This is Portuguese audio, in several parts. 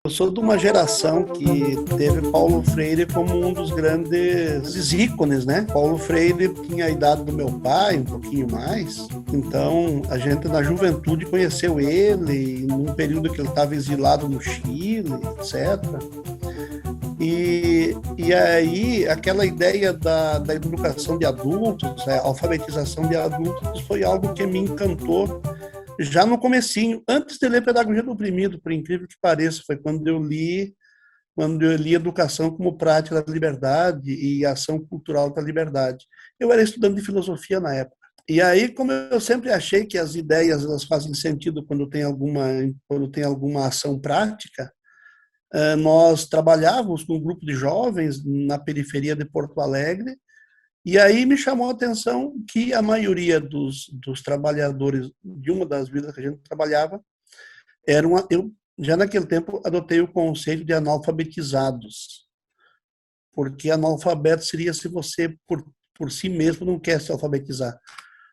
sou de uma geração que teve Paulo Freire como um dos grandes ícones, né? Paulo Freire tinha a idade do meu pai, um pouquinho mais. Então, a gente na juventude conheceu ele, num período que ele estava exilado no Chile, etc. E aí, aquela ideia da educação de adultos, a alfabetização de adultos, foi algo que me encantou já no comecinho, antes de ler Pedagogia do Oprimido, por incrível que pareça, foi quando eu li Educação como Prática da Liberdade e Ação Cultural da Liberdade. Eu era estudante de filosofia na época. E aí, como eu sempre achei que as ideias elas fazem sentido quando tem alguma ação prática, nós trabalhávamos com um grupo de jovens na periferia de Porto Alegre, e aí me chamou a atenção que a maioria dos trabalhadores de uma das vilas que a gente trabalhava eu já naquele tempo adotei o conceito de analfabetizados, porque analfabeto seria se você por si mesmo não quer se alfabetizar.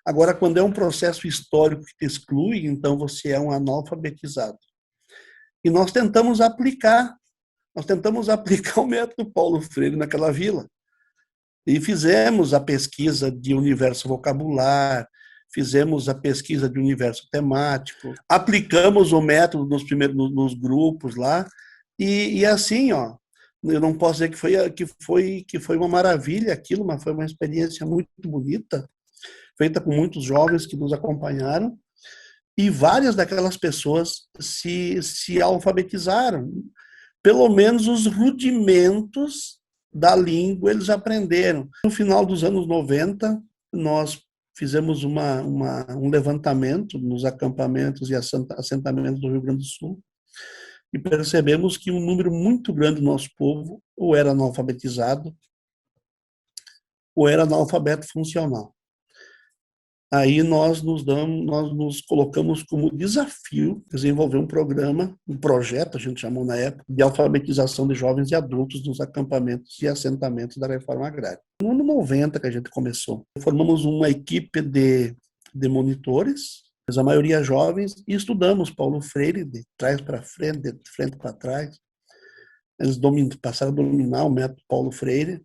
Agora, quando é um processo histórico que te exclui, então você é um analfabetizado. E nós tentamos aplicar o método Paulo Freire naquela vila. E fizemos a pesquisa de universo vocabular, fizemos a pesquisa de universo temático, aplicamos o método nos grupos lá, e assim, ó, eu não posso dizer que foi uma maravilha aquilo, mas foi uma experiência muito bonita, feita com muitos jovens que nos acompanharam, e várias daquelas pessoas se alfabetizaram. Pelo menos os rudimentos da língua eles aprenderam. No final dos anos 90, nós fizemos um levantamento nos acampamentos e assentamentos do Rio Grande do Sul e percebemos que um número muito grande do nosso povo ou era analfabetizado ou era analfabeto funcional. Aí nós nos colocamos como desafio desenvolver um programa, um projeto, a gente chamou na época, de alfabetização de jovens e adultos nos acampamentos e assentamentos da reforma agrária. No ano 90 que a gente começou, formamos uma equipe de monitores, a maioria jovens, e estudamos Paulo Freire de trás para frente, de frente para trás. Eles passaram a dominar o método Paulo Freire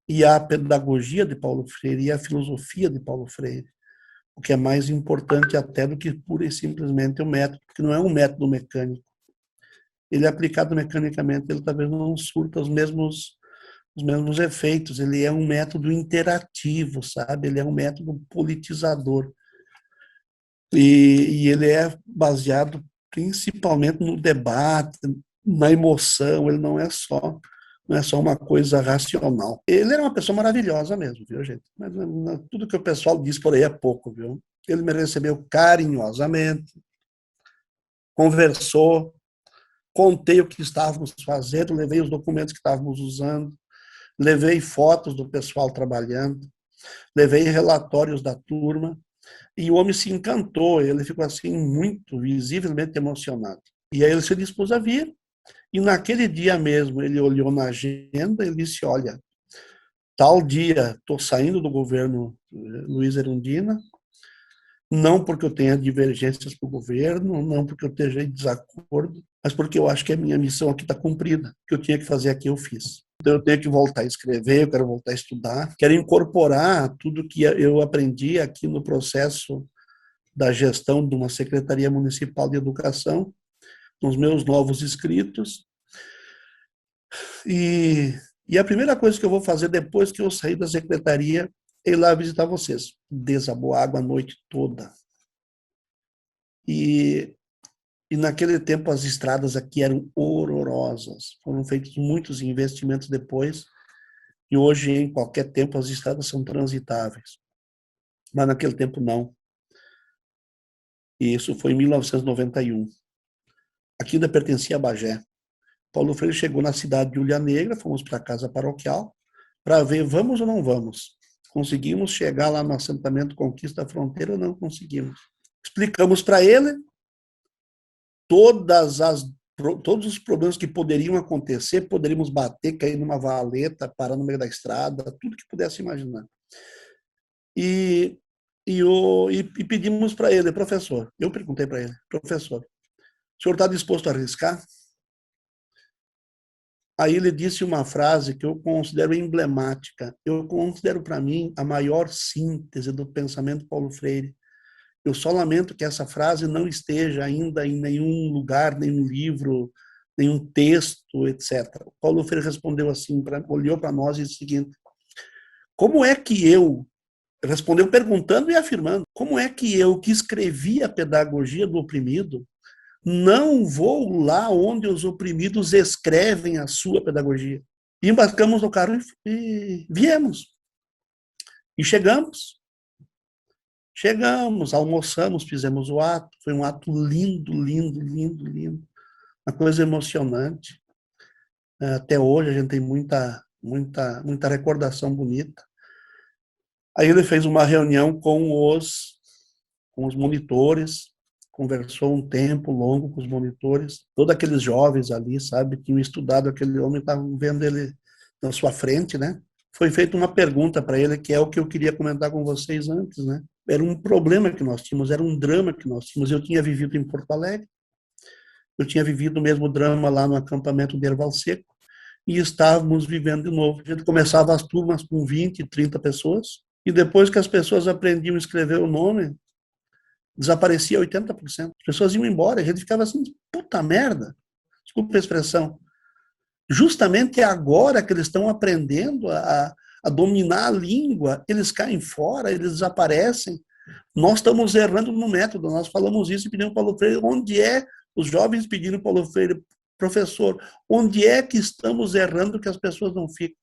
e a pedagogia de Paulo Freire e a filosofia de Paulo Freire, o que é mais importante até do que pura e simplesmente o método, porque não é um método mecânico. Ele é aplicado mecanicamente, ele talvez não surta os mesmos efeitos. Ele é um método interativo, sabe? Ele é um método politizador. E ele é baseado principalmente no debate, na emoção, ele não é só uma coisa racional. Ele era uma pessoa maravilhosa mesmo, viu, gente? Mas tudo que o pessoal diz por aí é pouco, viu? Ele me recebeu carinhosamente, conversou, contei o que estávamos fazendo, levei os documentos que estávamos usando, levei fotos do pessoal trabalhando, levei relatórios da turma, e o homem se encantou, ele ficou assim muito visivelmente emocionado. E aí ele se dispôs a vir, e naquele dia mesmo ele olhou na agenda e disse, olha, tal dia estou saindo do governo Luiz Erundina, não porque eu tenha divergências com o governo, não porque eu esteja em desacordo, mas porque eu acho que a minha missão aqui está cumprida, o que eu tinha que fazer aqui eu fiz. Então eu tenho que voltar a escrever, eu quero voltar a estudar, quero incorporar tudo que eu aprendi aqui no processo da gestão de uma Secretaria Municipal de Educação, nos meus novos escritos. E a primeira coisa que eu vou fazer depois que eu sair da secretaria é ir lá visitar vocês. Desabou a água a noite toda. E naquele tempo as estradas aqui eram horrorosas. Foram feitos muitos investimentos depois, e hoje, em qualquer tempo, as estradas são transitáveis. Mas naquele tempo, não. E isso foi em 1991. Aqui ainda pertencia a Bagé. Paulo Freire chegou na cidade de Ulha Negra, fomos para a casa paroquial, para ver vamos ou não vamos. Conseguimos chegar lá no assentamento Conquista da Fronteira ou não conseguimos. Explicamos para ele todos os problemas que poderiam acontecer, poderíamos bater, cair numa valeta, parar no meio da estrada, tudo que pudesse imaginar. E pedimos para ele, professor, eu perguntei para ele, professor, o senhor está disposto a arriscar? Aí ele disse uma frase que eu considero emblemática. Eu considero para mim a maior síntese do pensamento Paulo Freire. Eu só lamento que essa frase não esteja ainda em nenhum lugar, nenhum livro, nenhum texto, etc. Paulo Freire respondeu assim, olhou para nós e disse o seguinte: como é que eu, respondeu perguntando e afirmando, como é que eu, que escrevi a pedagogia do oprimido, não vou lá onde os oprimidos escrevem a sua pedagogia? E embarcamos no carro e viemos. E chegamos. Chegamos, almoçamos, fizemos o ato. Foi um ato lindo, lindo, lindo, lindo. Uma coisa emocionante. Até hoje a gente tem muita recordação bonita. Aí ele fez uma reunião com os monitores, conversou um tempo longo com os monitores, todos aqueles jovens ali, sabe, tinham estudado aquele homem, estavam vendo ele na sua frente, né? Foi feita uma pergunta para ele, que é o que eu queria comentar com vocês antes, né? Era um problema que nós tínhamos, era um drama que nós tínhamos. Eu tinha vivido em Porto Alegre, eu tinha vivido o mesmo drama lá no acampamento de Erval Seco, e estávamos vivendo de novo. A gente começava as turmas com 20, 30 pessoas, e depois que as pessoas aprendiam a escrever o nome, desaparecia 80%. As pessoas iam embora, a gente ficava assim, puta merda, desculpa a expressão. Justamente agora que eles estão aprendendo a dominar a língua, eles caem fora, eles desaparecem. Nós estamos errando no método, nós falamos isso e pedimos para o Paulo Freire, onde é, os jovens pedindo para o Paulo Freire, professor, onde é que estamos errando que as pessoas não ficam?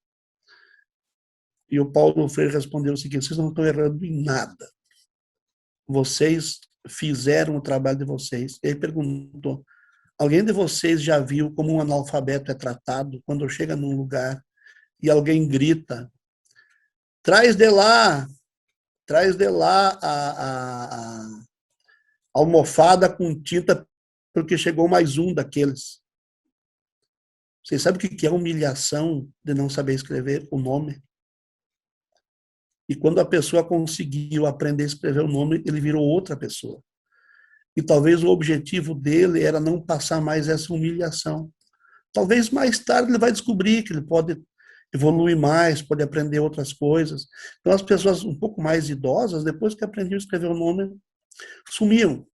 E o Paulo Freire respondeu o seguinte: vocês não estão errando em nada. Vocês fizeram o trabalho de vocês. Ele perguntou: alguém de vocês já viu como um analfabeto é tratado quando chega num lugar e alguém grita: traz de lá a almofada com tinta, porque chegou mais um daqueles? Vocês sabem o que é humilhação de não saber escrever o nome? E quando a pessoa conseguiu aprender a escrever o nome, ele virou outra pessoa. E talvez o objetivo dele era não passar mais essa humilhação. Talvez mais tarde ele vai descobrir que ele pode evoluir mais, pode aprender outras coisas. Então as pessoas um pouco mais idosas, depois que aprendiam a escrever o nome, sumiam.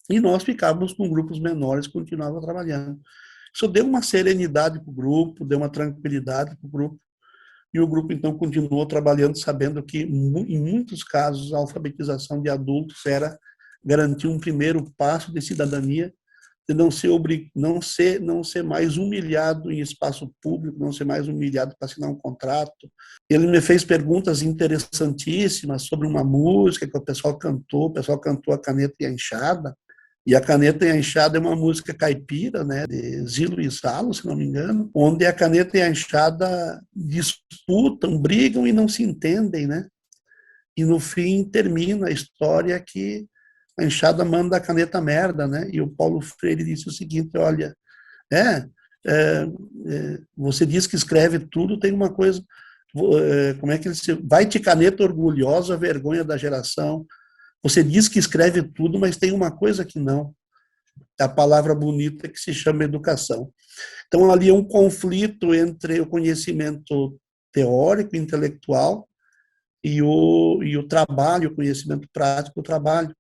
E nós ficávamos com grupos menores, continuava trabalhando. Isso deu uma serenidade para o grupo, deu uma tranquilidade para o grupo. E o grupo, então, continuou trabalhando, sabendo que, em muitos casos, a alfabetização de adultos era garantir um primeiro passo de cidadania, de não ser mais humilhado em espaço público, não ser mais humilhado para assinar um contrato. Ele me fez perguntas interessantíssimas sobre uma música que o pessoal cantou a Caneta e a Enxada. E a Caneta e a Enxada é uma música caipira, né, de Zilo e Salo, se não me engano, onde a caneta e a enxada disputam, brigam e não se entendem, né? E no fim termina a história que a enxada manda a caneta merda, né? E o Paulo Freire disse o seguinte: olha, é, você diz que escreve tudo, tem uma coisa, como é que ele disse? Vai-te caneta orgulhosa, vergonha da geração. Você diz que escreve tudo, mas tem uma coisa que não. É a palavra bonita que se chama educação. Então, ali é um conflito entre o conhecimento teórico, intelectual, e o trabalho, o conhecimento prático, o trabalho.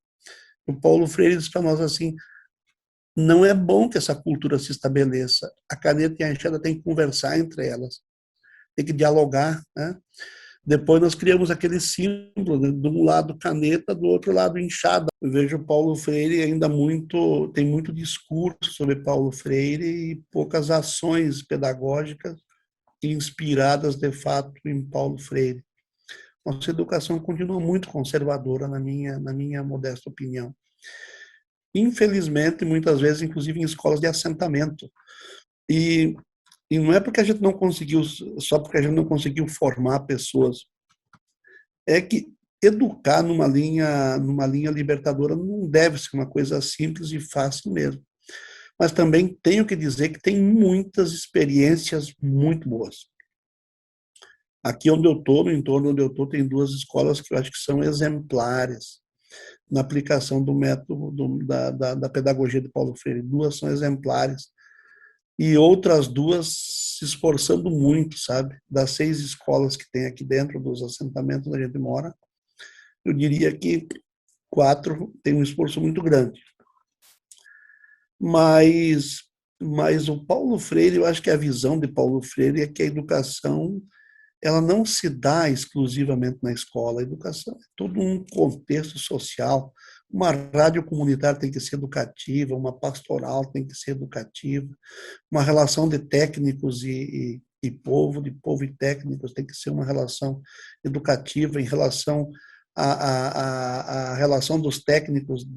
O Paulo Freire diz para nós assim: não é bom que essa cultura se estabeleça. A caneta e a enxada têm que conversar entre elas, tem que dialogar, né? Depois nós criamos aquele símbolo, né? De um lado caneta, do outro lado enxada. Eu vejo Paulo Freire ainda tem muito discurso sobre Paulo Freire e poucas ações pedagógicas inspiradas de fato em Paulo Freire. Nossa educação continua muito conservadora, na minha modesta opinião. Infelizmente, muitas vezes, inclusive em escolas de assentamento. E, e não é porque a gente não conseguiu, só porque a gente não conseguiu formar pessoas. É que educar numa linha libertadora não deve ser uma coisa simples e fácil mesmo. Mas também tenho que dizer que tem muitas experiências muito boas. Aqui onde eu estou, no entorno onde eu estou, tem duas escolas que eu acho que são exemplares na aplicação do método da pedagogia de Paulo Freire. Duas são exemplares. E outras duas se esforçando muito, sabe? Das 6 escolas que tem aqui dentro dos assentamentos onde a gente mora, eu diria que 4 têm um esforço muito grande. Mas o Paulo Freire, eu acho que a visão de Paulo Freire é que a educação ela não se dá exclusivamente na escola. A educação é todo um contexto social. Uma rádio comunitária tem que ser educativa, uma pastoral tem que ser educativa, uma relação de técnicos e povo, de povo e técnicos, tem que ser uma relação educativa em relação à relação dos técnicos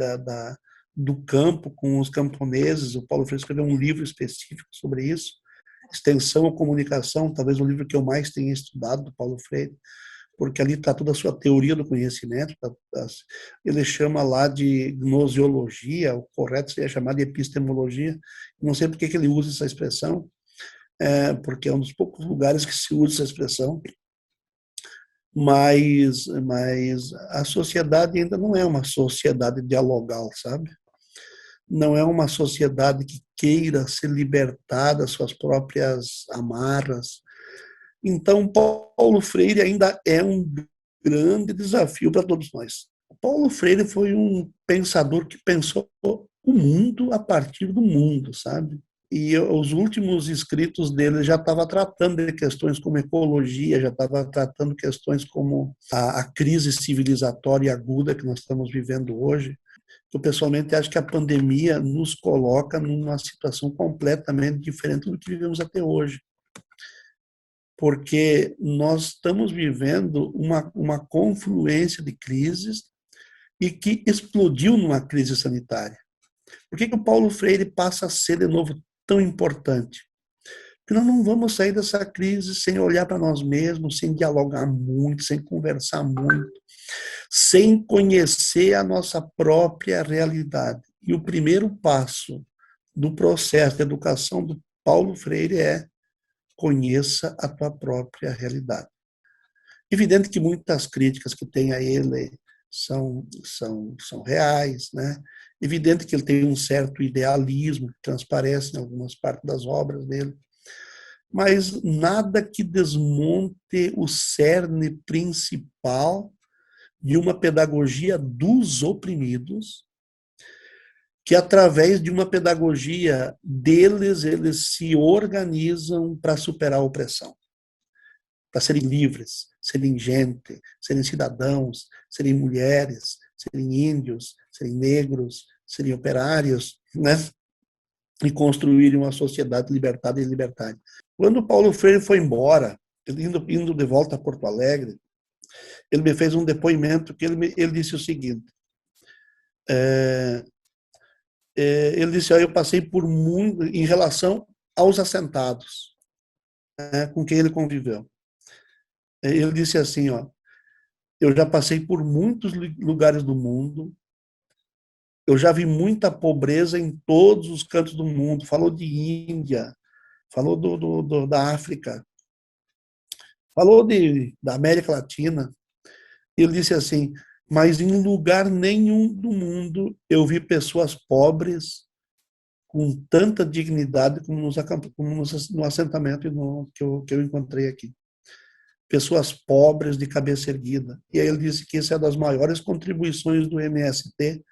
do campo com os camponeses. O Paulo Freire escreveu um livro específico sobre isso, Extensão ou Comunicação, talvez o livro que eu mais tenha estudado do Paulo Freire, porque ali está toda a sua teoria do conhecimento. Ele chama lá de gnoseologia, o correto seria chamar de epistemologia. Não sei por que ele usa essa expressão, porque é um dos poucos lugares que se usa essa expressão, mas a sociedade ainda não é uma sociedade dialogal, sabe? Não é uma sociedade que queira se libertar das suas próprias amarras. Então, Paulo Freire ainda é um grande desafio para todos nós. Paulo Freire foi um pensador que pensou o mundo a partir do mundo, sabe? E os últimos escritos dele já estava tratando de questões como ecologia, já estava tratando questões como a crise civilizatória aguda que nós estamos vivendo hoje. Eu, pessoalmente, acho que a pandemia nos coloca numa situação completamente diferente do que vivemos até hoje. Porque nós estamos vivendo uma confluência de crises e que explodiu numa crise sanitária. Por que o Paulo Freire passa a ser, de novo, tão importante? Porque nós não vamos sair dessa crise sem olhar para nós mesmos, sem dialogar muito, sem conversar muito, sem conhecer a nossa própria realidade. E o primeiro passo do processo de educação do Paulo Freire é: conheça a tua própria realidade. Evidente que muitas críticas que tem a ele são reais, né? Evidente que ele tem um certo idealismo que transparece em algumas partes das obras dele, mas nada que desmonte o cerne principal de uma pedagogia dos oprimidos, que através de uma pedagogia deles, eles se organizam para superar a opressão, para serem livres, serem gente, serem cidadãos, serem mulheres, serem índios, serem negros, serem operários, né? E construírem uma sociedade libertada e libertária. Quando Paulo Freire foi embora, indo de volta a Porto Alegre, ele me fez um depoimento que ele disse o seguinte: ele disse: eu passei por muito, em relação aos assentados, né, com quem ele conviveu. Ele disse assim: eu já passei por muitos lugares do mundo, eu já vi muita pobreza em todos os cantos do mundo. Falou de Índia, falou da África, falou da América Latina. Ele disse assim: mas em lugar nenhum do mundo eu vi pessoas pobres com tanta dignidade como no assentamento que eu encontrei aqui. Pessoas pobres de cabeça erguida. E aí ele disse que essa é uma das maiores contribuições do MST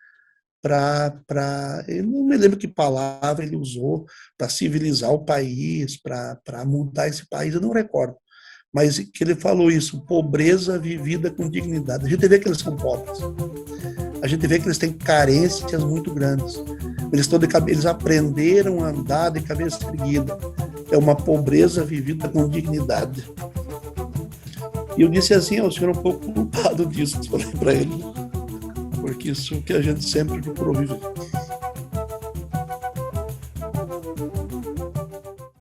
eu não me lembro que palavra ele usou, para civilizar o país, para mudar esse país, eu não recordo. Mas que ele falou isso: pobreza vivida com dignidade. A gente vê que eles são pobres. A gente vê que eles têm carências muito grandes. Eles aprenderam a andar de cabeça erguida. É uma pobreza vivida com dignidade. E eu disse assim: o senhor é um pouco culpado disso, falei para ele, porque isso que a gente sempre procurou viver.